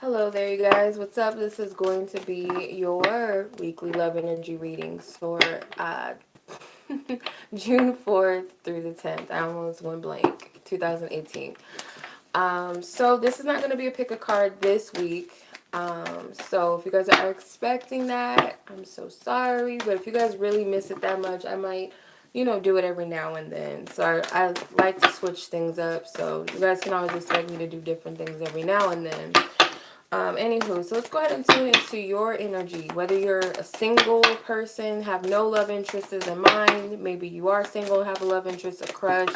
Hello there, you guys. What's up? This is going to be your weekly love energy readings for June 4th through the 10th. I almost went blank. 2018. So this is not going to be a pick a card this week. So if you guys are expecting that, I'm so sorry. But if you guys really miss it that much, I might, do it every now and then. So I like to switch things up. So you guys can always expect me to do different things every now and then. Anywho, so let's go ahead and tune into your energy. Whether you're a single person, have no love interests in mind, maybe you are single, have a love interest, a crush,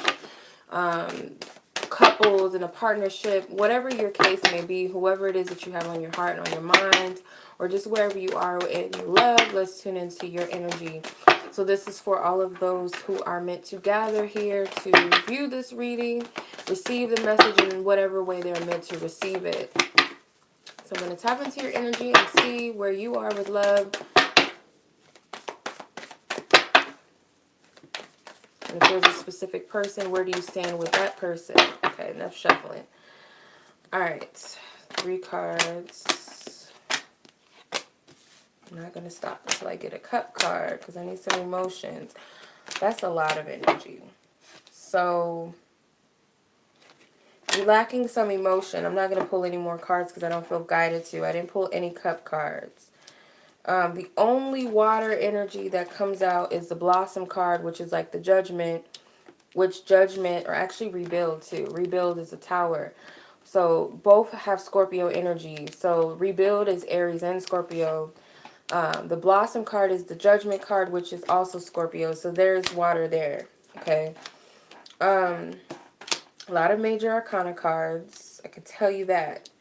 um, couples in a partnership, whatever your case may be, whoever it is that you have on your heart and on your mind, or just wherever you are in your love, let's tune into your energy. So this is for all of those who are meant to gather here to view this reading, receive the message in whatever way they're meant to receive it. So I'm going to tap into your energy and see where you are with love. And if there's a specific person, where do you stand with that person? Okay, enough shuffling. All right, 3 cards. I'm not going to stop until I get a cup card because I need some emotions. That's a lot of energy. So you're lacking some emotion. I'm not going to pull any more cards because I don't feel guided to. I didn't pull any cup cards. The only water energy that comes out is the Blossom card, which is like the Judgment, or actually Rebuild too. Rebuild is a Tower. So both have Scorpio energy. So Rebuild is Aries and Scorpio. The Blossom card is the Judgment card, which is also Scorpio. So there's water there. Okay. A lot of major arcana cards. I can tell you that.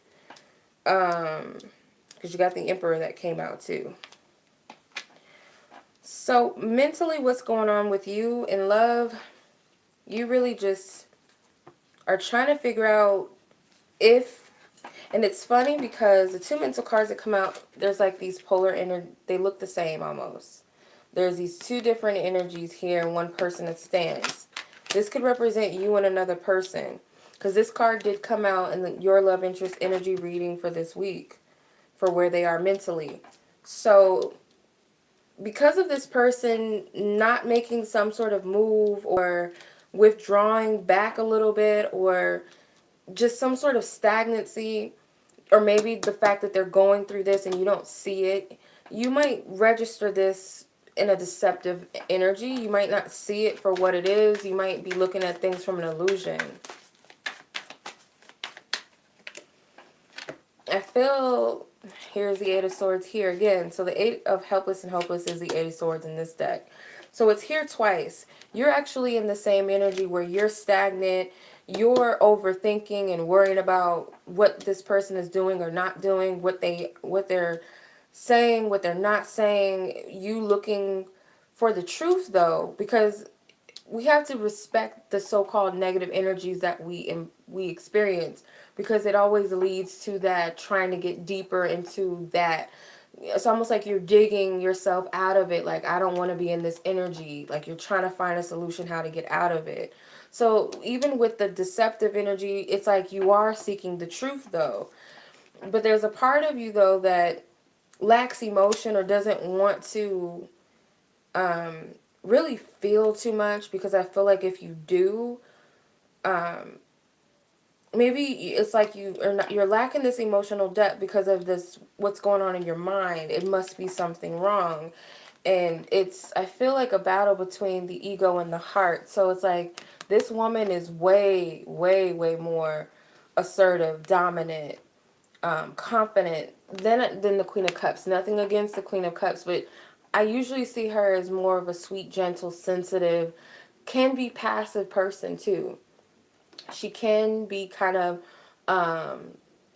Because you got the Emperor that came out too. So mentally, what's going on with you in love? You really just are trying to figure out if, and it's funny because the 2 mental cards that come out, there's like these polar energy, they look the same almost. There's these 2 different energies here and one person that stands. This could represent you and another person, because this card did come out in your love interest energy reading for this week, for where they are mentally. So because of this person not making some sort of move or withdrawing back a little bit, or just some sort of stagnancy, or maybe the fact that they're going through this and you don't see it, you might register this in a deceptive energy. You might not see it for what it is. You might be looking at things from an illusion. I feel, here's the 8 of Swords here again. So the 8 of Helpless and Hopeless is the 8 of Swords in this deck. So it's here twice. You're actually in the same energy where you're stagnant. You're overthinking and worrying about what this person is doing or not doing, what they're saying, what they're not saying. You looking for the truth though, because we have to respect the so-called negative energies that we experience, because it always leads to that trying to get deeper into that. It's almost like you're digging yourself out of it. Like, I don't want to be in this energy. Like, you're trying to find a solution how to get out of it. So even with the deceptive energy, it's like you are seeking the truth though. But there's a part of you though that lacks emotion or doesn't want to really feel too much, because I feel like if you do, maybe it's like you're lacking this emotional depth because of this, what's going on in your mind. It must be something wrong. And it's, I feel like a battle between the ego and the heart. So it's like this woman is way, way, way more assertive, dominant, confident than the Queen of Cups. Nothing against the Queen of Cups, but I usually see her as more of a sweet, gentle, sensitive, can be passive person too. She can be kind of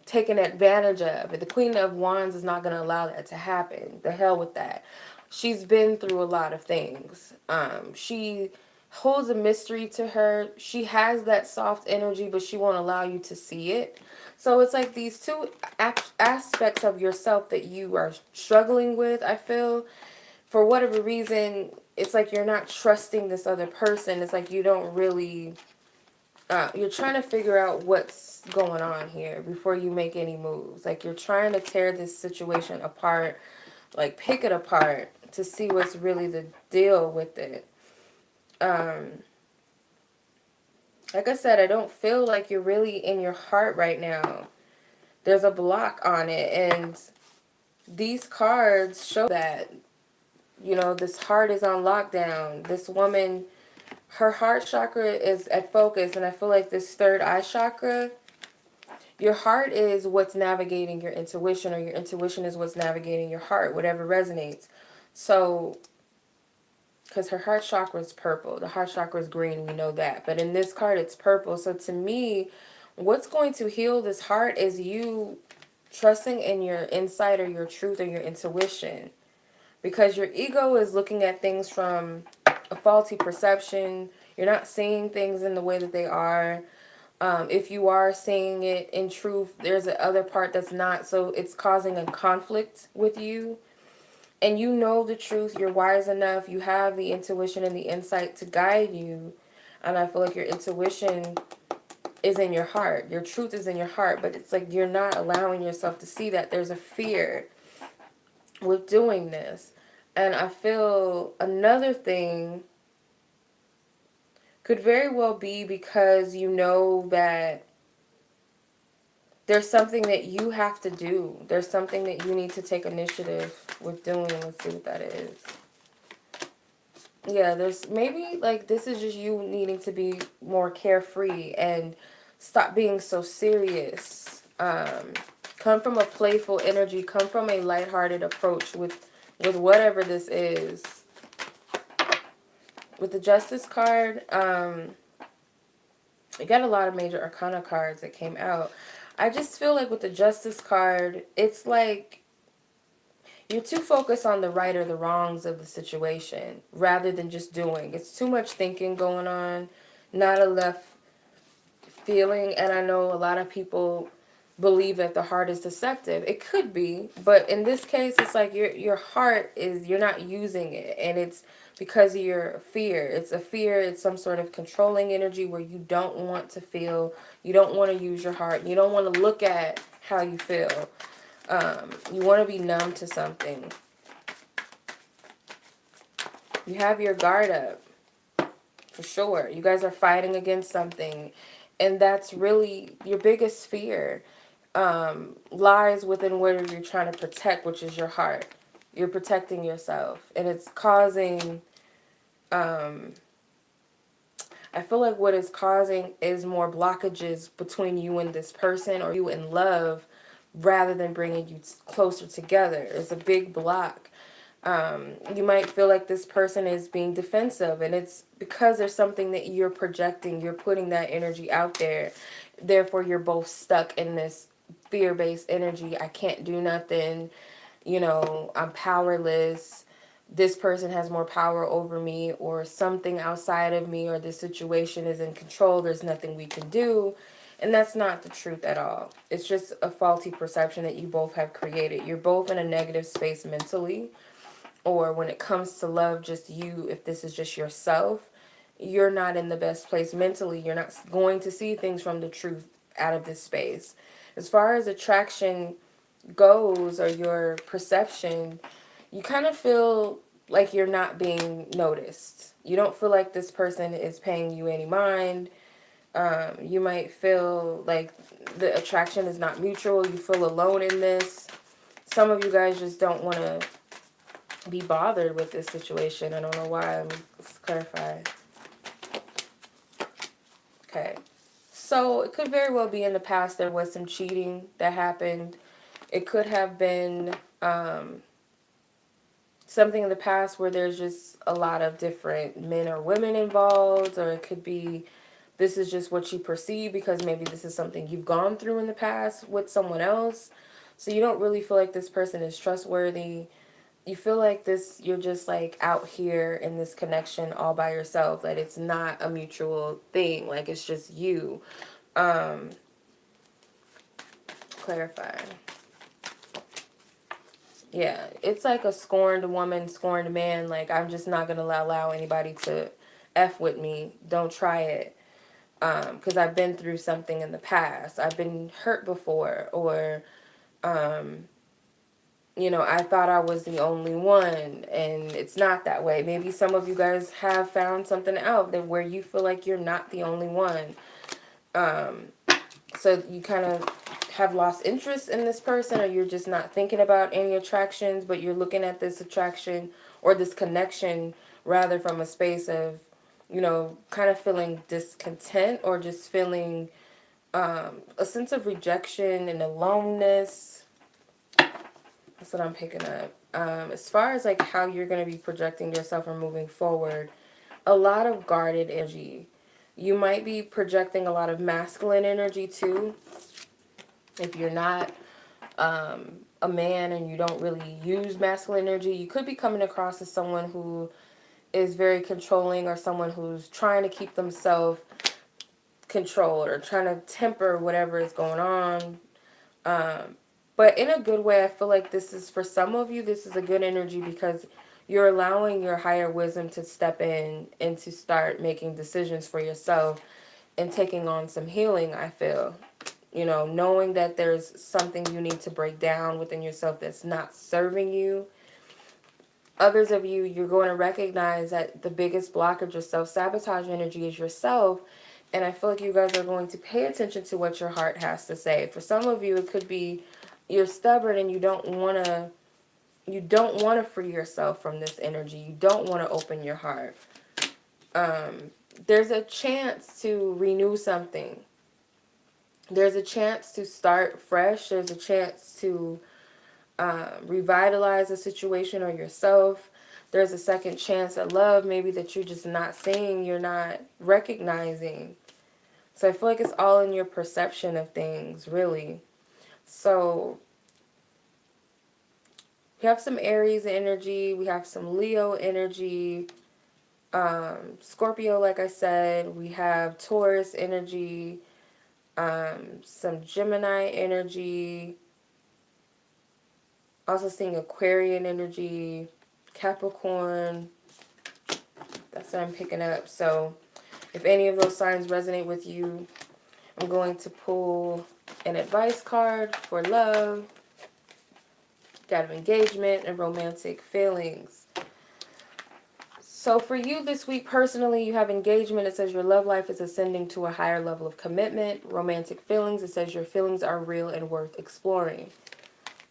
taken advantage of. The Queen of Wands is not going to allow that to happen. The hell with that. She's been through a lot of things. She holds a mystery to her. She has that soft energy, but she won't allow you to see it. So it's like these 2 aspects of yourself that you are struggling with, I feel. For whatever reason, it's like you're not trusting this other person. It's like you don't really you're trying to figure out what's going on here before you make any moves. Like, you're trying to tear this situation apart, like pick it apart to see what's really the deal with it. Like I said, I don't feel like you're really in your heart right now. There's a block on it, and these cards show that, you know, this heart is on lockdown. This woman, her heart chakra is at focus, and I feel like this third eye chakra, your heart is what's navigating your intuition, or your intuition is what's navigating your heart, whatever resonates. So, because her heart chakra is purple, the heart chakra is green, we know that. But in this card, it's purple. So to me, what's going to heal this heart is you trusting in your insight or your truth or your intuition. Because your ego is looking at things from a faulty perception. You're not seeing things in the way that they are. If you are seeing it in truth, there's the other part that's not. So it's causing a conflict with you. And you know the truth. You're wise enough. You have the intuition and the insight to guide you. And I feel like your intuition is in your heart. Your truth is in your heart. But it's like you're not allowing yourself to see that. There's a fear with doing this. And I feel another thing could very well be because you know that there's something that you have to do. There's something that you need to take initiative with doing. Let's see what that is. Yeah, there's maybe like this is just you needing to be more carefree and stop being so serious. Come from a playful energy. Come from a lighthearted approach with whatever this is. With the Justice card, you got a lot of major arcana cards that came out. I just feel like with the Justice card, it's like you're too focused on the right or the wrongs of the situation rather than just doing. It's too much thinking going on, not enough feeling. And I know a lot of people believe that the heart is deceptive. It could be, but in this case, it's like your heart is, you're not using it, and it's because of your fear. It's a fear. It's some sort of controlling energy where you don't want to feel, you don't want to use your heart, you don't want to look at how you feel. You want to be numb to something. You have your guard up, for sure. You guys are fighting against something, and that's really your biggest fear. Lies within what you're trying to protect, which is your heart. You're protecting yourself, and it's causing, I feel like what it's causing is more blockages between you and this person, or you and love, rather than bringing you closer together. It's a big block. You might feel like this person is being defensive, and it's because there's something that you're projecting. You're putting that energy out there. Therefore, you're both stuck in this fear-based energy. I can't do nothing. You know, I'm powerless. This person has more power over me, or something outside of me, or this situation is in control. There's nothing we can do. And that's not the truth at all. It's just a faulty perception that you both have created. You're both in a negative space mentally, or when it comes to love, just you, if this is just yourself, you're not in the best place mentally. You're not going to see things from the truth out of this space. As far as attraction goes, or your perception, you kind of feel like you're not being noticed. You don't feel like this person is paying you any mind. You might feel like the attraction is not mutual. You feel alone in this. Some of you guys just don't want to be bothered with this situation. I don't know why. Let's clarify. Okay. So it could very well be in the past there was some cheating that happened. It could have been something in the past where there's just a lot of different men or women involved, or it could be this is just what you perceive because maybe this is something you've gone through in the past with someone else. So you don't really feel like this person is trustworthy. You feel like you're just like out here in this connection all by yourself, that it's not a mutual thing, like it's just you. Clarify. Yeah, it's like a scorned woman, scorned man, like I'm just not going to allow anybody to F with me. Don't try it. because I've been through something in the past. I've been hurt before, or I thought I was the only one, and it's not that way. Maybe some of you guys have found something out that where you feel like you're not the only one. So you kind of have lost interest in this person, or you're just not thinking about any attractions, but you're looking at this attraction or this connection rather from a space of, kind of feeling discontent, or just feeling a sense of rejection and aloneness. That's what I'm picking up. As far as like how you're going to be projecting yourself or moving forward, a lot of guarded energy. You might be projecting a lot of masculine energy too. If you're not a man and you don't really use masculine energy, you could be coming across as someone who is very controlling, or someone who's trying to keep themselves controlled, or trying to temper whatever is going on. But in a good way. I feel like this is, for some of you, this is a good energy because you're allowing your higher wisdom to step in and to start making decisions for yourself and taking on some healing, I feel. Knowing that there's something you need to break down within yourself that's not serving you. Others of you, you're going to recognize that the biggest blockage of self-sabotage energy is yourself. And I feel like you guys are going to pay attention to what your heart has to say. For some of you, it could be you're stubborn and you don't want to free yourself from this energy. You don't want to open your heart. There's a chance to renew something. There's a chance to start fresh. There's a chance to revitalize a situation or yourself. There's a second chance at love, maybe that you're just not seeing, you're not recognizing. So I feel like it's all in your perception of things, really. So we have some Aries energy. We have some Leo energy. Scorpio, like I said. We have Taurus energy. Some Gemini energy. Also seeing Aquarian energy. Capricorn. That's what I'm picking up. So if any of those signs resonate with you, I'm going to pull an advice card for love, out of engagement, and romantic feelings. So for you this week personally, you have engagement. It says your love life is ascending to a higher level of commitment. Romantic feelings, it says your feelings are real and worth exploring.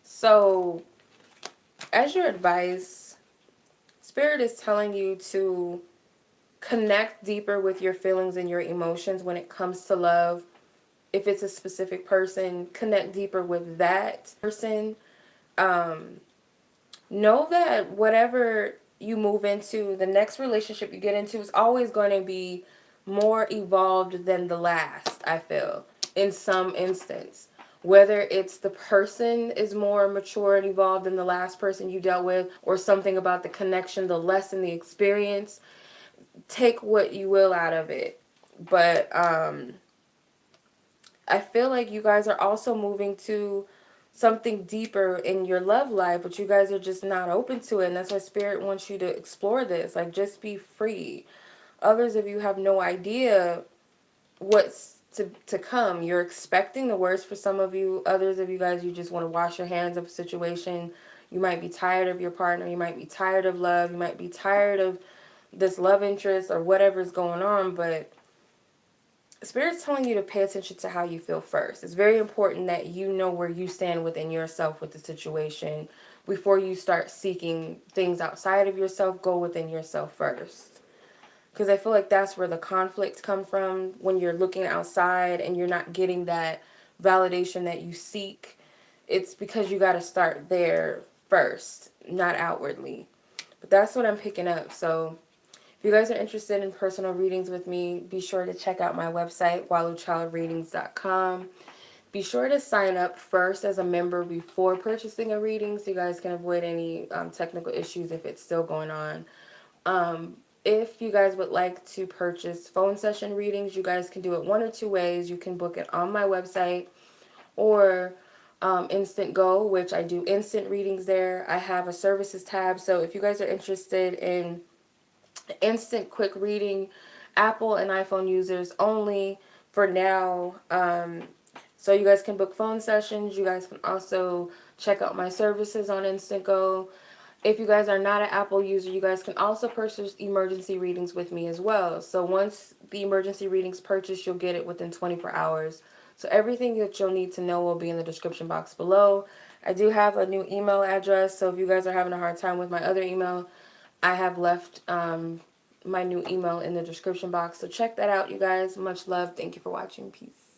So as your advice, Spirit is telling you to connect deeper with your feelings and your emotions when it comes to love. If it's a specific person, connect deeper with that person. Know that whatever you move into, the next relationship you get into is always going to be more evolved than the last, I feel, in some instance. Whether it's the person is more mature and evolved than the last person you dealt with, or something about the connection, the lesson, the experience, take what you will out of it. But I feel like you guys are also moving to something deeper in your love life, but you guys are just not open to it. And that's why Spirit wants you to explore this. Like, just be free. Others of you have no idea what's to come. You're expecting the worst for some of you. Others of you guys, you just want to wash your hands of a situation. You might be tired of your partner. You might be tired of love. You might be tired of this love interest or whatever's going on, but Spirit's telling you to pay attention to how you feel first. It's very important that you know where you stand within yourself with the situation before you start seeking things outside of yourself. Go within yourself first. Because I feel like that's where the conflicts come from, when you're looking outside and you're not getting that validation that you seek. It's because you got to start there first, not outwardly. But that's what I'm picking up. So if you guys are interested in personal readings with me, be sure to check out my website, waluchildreadings.com. Be sure to sign up first as a member before purchasing a reading so you guys can avoid any technical issues if it's still going on. If you guys would like to purchase phone session readings, you guys can do it one or two ways. You can book it on my website or Instantgo, which I do instant readings there. I have a services tab, so if you guys are interested in instant quick reading, Apple and iPhone users only for now. So you guys can book phone sessions. You guys can also check out my services on Instantgo. If you guys are not an Apple user, you guys can also purchase emergency readings with me as well. So once the emergency readings purchased, you'll get it within 24 hours. So everything that you'll need to know will be in the description box below. I do have a new email address, so if you guys are having a hard time with my other email, I have left my new email in the description box. So check that out, you guys. Much love. Thank you for watching. Peace.